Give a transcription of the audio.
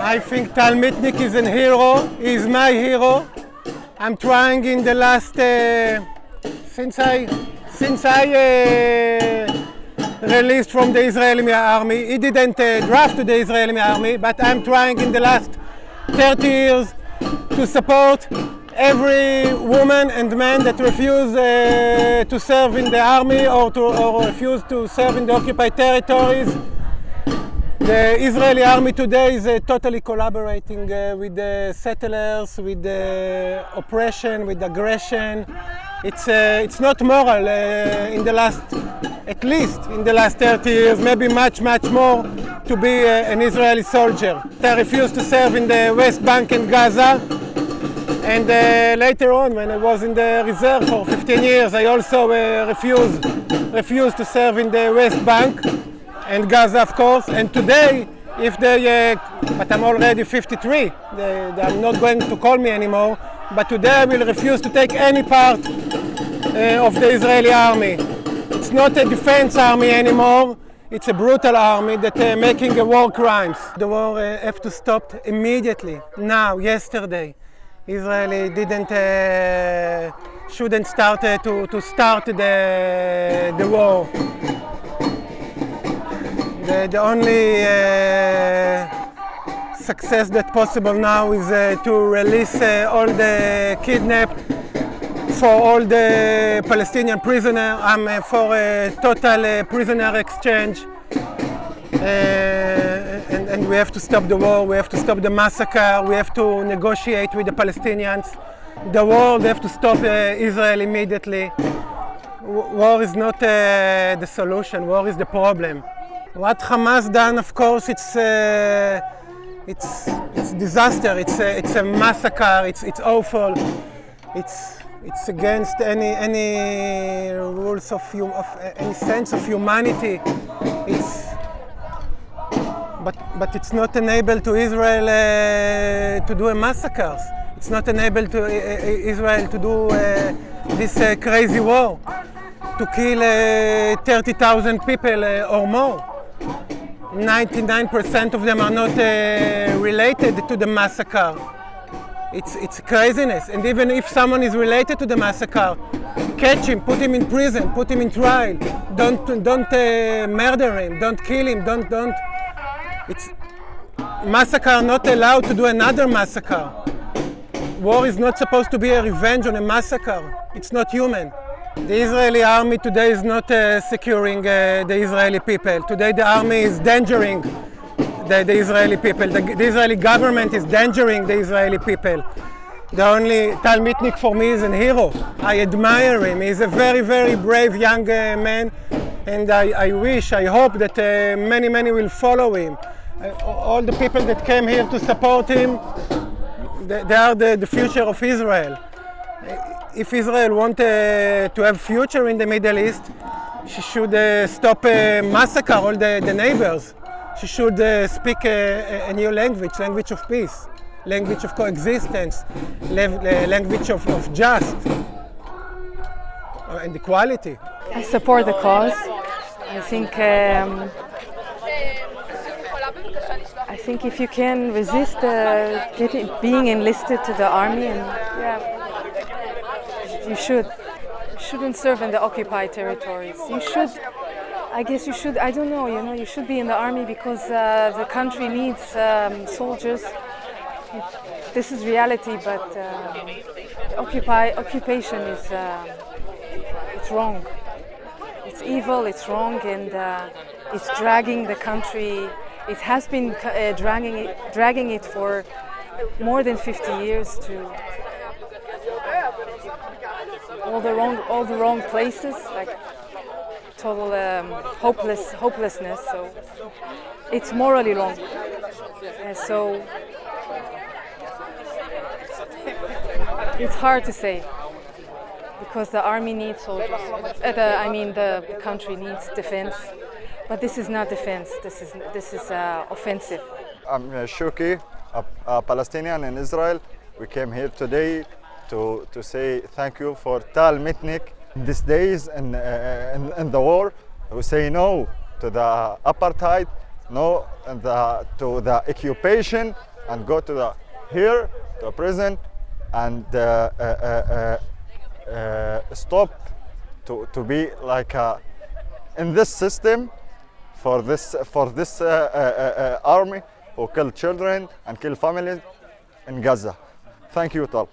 I think Tal Mitnick is a hero. He's my hero. I'm trying in the last since I released from the Israeli army. He didn't draft to the Israeli army, but I'm trying in the last 30 years to support every woman and man that refuse to serve in the army or refuse to serve in the occupied territories. The Israeli army today is totally collaborating with the settlers, with the oppression, with aggression. It's not moral at least in the last 30 years, maybe much more, to be an Israeli soldier. I refused to serve in the West Bank and Gaza. And later on, when I was in the reserve for 15 years, I also refused to serve in the West Bank and Gaza, of course. And today, if they, but I'm already 53, I'm not going to call me anymore, but today I will refuse to take any part of the Israeli army. It's not a defense army anymore, it's a brutal army that making war crimes. The war have to stop immediately, now, yesterday. Israel shouldn't start to start the war. The only success that's possible now is to release all the kidnapped, for all the Palestinian prisoners. I'm for a total prisoner exchange. And we have to stop the war, we have to stop the massacre, we have to negotiate with the Palestinians. The war, they have to stop Israel immediately. War is not the solution, war is the problem. What Hamas done, of course, it's disaster, it's a massacre, it's awful, it's against any rules of any sense of humanity. But it's not enabled to Israel to do a massacres. It's not enabled to Israel to do this crazy war, to kill 30,000 people or more. 99% of them are not related to the massacre. It's craziness. And even if someone is related to the massacre, catch him, put him in prison, put him in trial. Don't murder him, don't kill him, don't. It's massacre not allowed to do another massacre. War is not supposed to be a revenge on a massacre. It's not human. The Israeli army today is not securing the Israeli people. Today the army is endangering the Israeli people. The Israeli government is endangering the Israeli people. The only Tal Mitnick for me is a hero. I admire him. He's a very, very brave young man, and I hope that many will follow him. All the people that came here to support him, they are the future of Israel. If Israel wants to have future in the Middle East, she should stop massacre all the neighbors. She should speak a new language of peace, language of coexistence, language of just and equality. I support the cause. I think if you can resist being enlisted to the army, and you shouldn't serve in the occupied territories. You should be in the army because the country needs soldiers. This is reality, but occupation is it's wrong. It's evil, it's wrong, and it's dragging the country. It has been dragging it for more than 50 years to all the wrong places, like total hopelessness. So it's morally wrong. So it's hard to say because the army needs soldiers. The country needs defense. But this is not defense, this is offensive. I'm Shuki, a Palestinian in Israel. We came here today to say thank you for Tal Mitnick in these days in the war, who say no to the apartheid, no to the occupation, and go to here to prison and stop to be like in this system for this army who kill children and kill families in Gaza. Thank you, Tal.